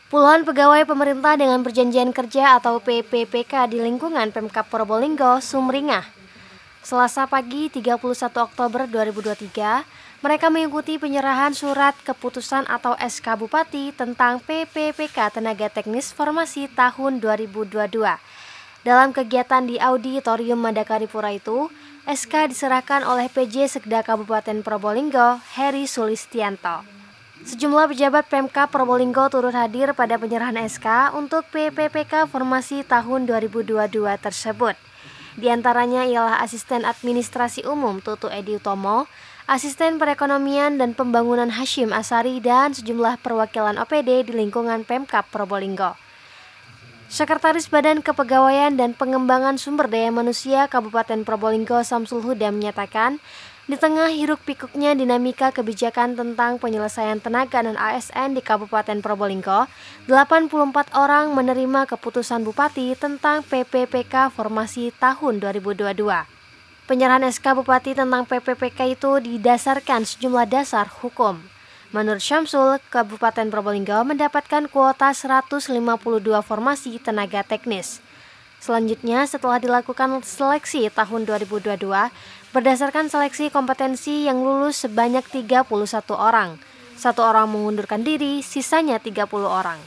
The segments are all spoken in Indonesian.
Puluhan pegawai pemerintah dengan perjanjian kerja atau PPPK di lingkungan Pemkab Probolinggo sumringah. Selasa pagi 31 Oktober 2023, mereka mengikuti penyerahan surat keputusan atau SK Bupati tentang PPPK Tenaga Teknis Formasi tahun 2022. Dalam kegiatan di Auditorium Madakaripura itu, SK diserahkan oleh PJ Sekda Kabupaten Probolinggo, Heri Sulistianto. Sejumlah pejabat Pemkab Probolinggo turut hadir pada penyerahan SK untuk PPPK Formasi tahun 2022 tersebut. Di antaranya ialah Asisten Administrasi Umum Tutu Edi Utomo, Asisten Perekonomian dan Pembangunan Hashim Asari, dan sejumlah perwakilan OPD di lingkungan Pemkab Probolinggo. Sekretaris Badan Kepegawaian dan Pengembangan Sumber Daya Manusia Kabupaten Probolinggo Samsul Huda menyatakan, di tengah hiruk-pikuknya dinamika kebijakan tentang penyelesaian tenaga non-ASN di Kabupaten Probolinggo, 84 orang menerima keputusan Bupati tentang PPPK Formasi tahun 2022. Penyerahan SK Bupati tentang PPPK itu didasarkan sejumlah dasar hukum. Menurut Syamsul, Kabupaten Probolinggo mendapatkan kuota 152 formasi tenaga teknis. Selanjutnya, setelah dilakukan seleksi tahun 2022, berdasarkan seleksi kompetensi yang lulus sebanyak 31 orang. 1 orang mengundurkan diri, sisanya 30 orang.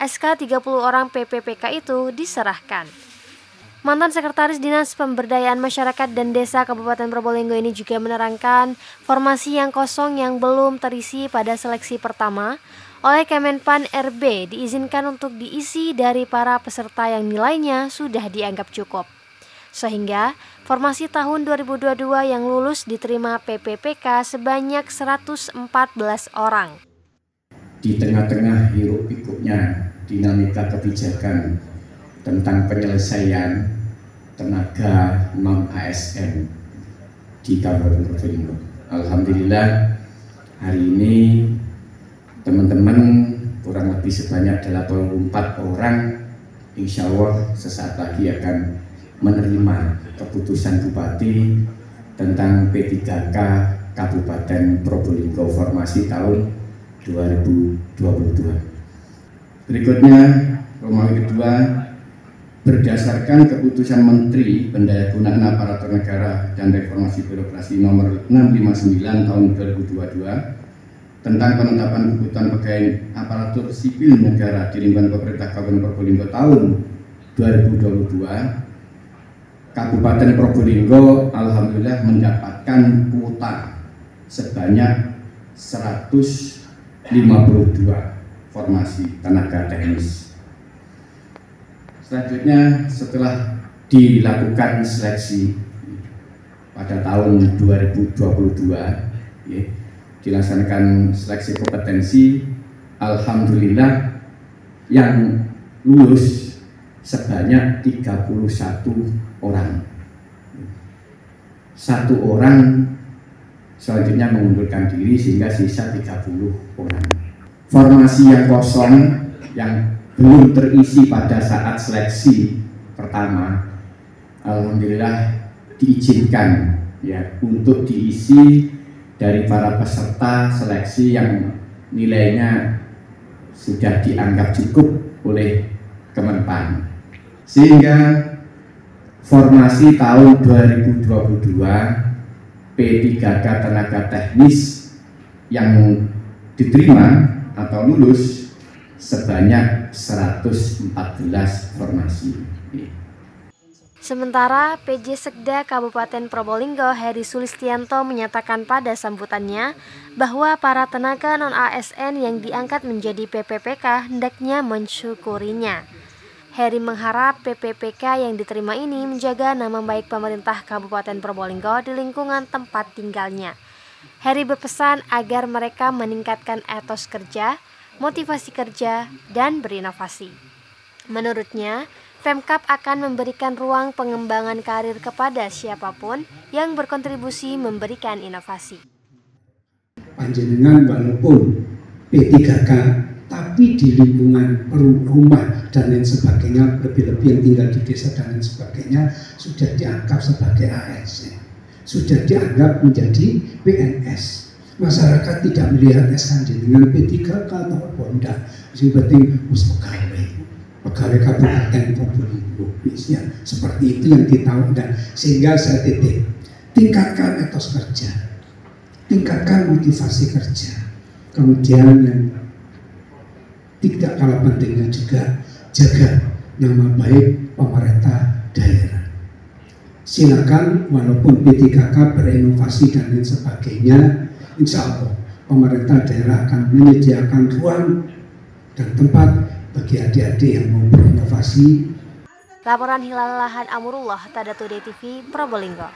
SK 30 orang PPPK itu diserahkan. Mantan Sekretaris Dinas Pemberdayaan Masyarakat dan Desa Kabupaten Probolinggo ini juga menerangkan formasi yang kosong yang belum terisi pada seleksi pertama oleh Kemenpan RB diizinkan untuk diisi dari para peserta yang nilainya sudah dianggap cukup. Sehingga formasi tahun 2022 yang lulus diterima PPPK sebanyak 114 orang. Di tengah-tengah hiruk-pikuknya dinamika kebijakan tentang penyelesaian tenaga non-ASN di Kabupaten Probolinggo, alhamdulillah hari ini teman-teman kurang lebih sebanyak 84 orang insya Allah sesaat lagi akan menerima keputusan Bupati tentang P3K Kabupaten Probolinggo Formasi tahun 2022. Berikutnya, Romawi kedua, berdasarkan keputusan Menteri Pendayagunaan Aparatur Negara dan Reformasi Birokrasi nomor 659 tahun 2022 tentang penetapan kebutuhan pegawai aparatur sipil negara di lingkungan pemerintah Kabupaten Probolinggo tahun 2022, Kabupaten Probolinggo alhamdulillah mendapatkan kuota sebanyak 152 formasi tenaga teknis. Selanjutnya, setelah dilakukan seleksi pada tahun 2022, dilaksanakan seleksi kompetensi, alhamdulillah yang lulus sebanyak 31 orang. 1 orang selanjutnya mengundurkan diri sehingga sisa 30 orang. Formasi yang kosong yang belum terisi pada saat seleksi pertama, alhamdulillah diizinkan untuk diisi dari para peserta seleksi yang nilainya sudah dianggap cukup oleh Kemenpan. Sehingga formasi tahun 2022 P3K Tenaga Teknis yang diterima atau lulus sebanyak 114 formasi. Sementara PJ Sekda Kabupaten Probolinggo Heri Sulistianto menyatakan pada sambutannya bahwa para tenaga non-ASN yang diangkat menjadi PPPK hendaknya mensyukurinya. Heri mengharap PPPK yang diterima ini menjaga nama baik pemerintah Kabupaten Probolinggo di lingkungan tempat tinggalnya. Heri berpesan agar mereka meningkatkan etos kerja, motivasi kerja, dan berinovasi. Menurutnya, Pemkab akan memberikan ruang pengembangan karir kepada siapapun yang berkontribusi memberikan inovasi. Panjenengan walaupun P3K tapi di lingkungan rumah dan lain sebagainya, lebih-lebih yang tinggal di desa dan lain sebagainya sudah dianggap sebagai ASN, sudah dianggap menjadi PNS. masyarakat tidak melihat SKD dengan P3K atau apa, enggak. Yang penting pegawai Kabupaten Probolinggo, ya, seperti itu yang ditahu. Dan sehingga saya tingkatkan etos kerja, tingkatkan motivasi kerja. Kemudian yang tidak kalah pentingnya juga jaga nama baik pemerintah daerah. Silakan walaupun P3K berinovasi dan lain sebagainya, insya Allah pemerintah daerah akan menyediakan ruang dan tempat bagi adik-adik yang mau berinovasi. Laporan Hilal Lahan Amurullah, Tada Today TV, Probolinggo.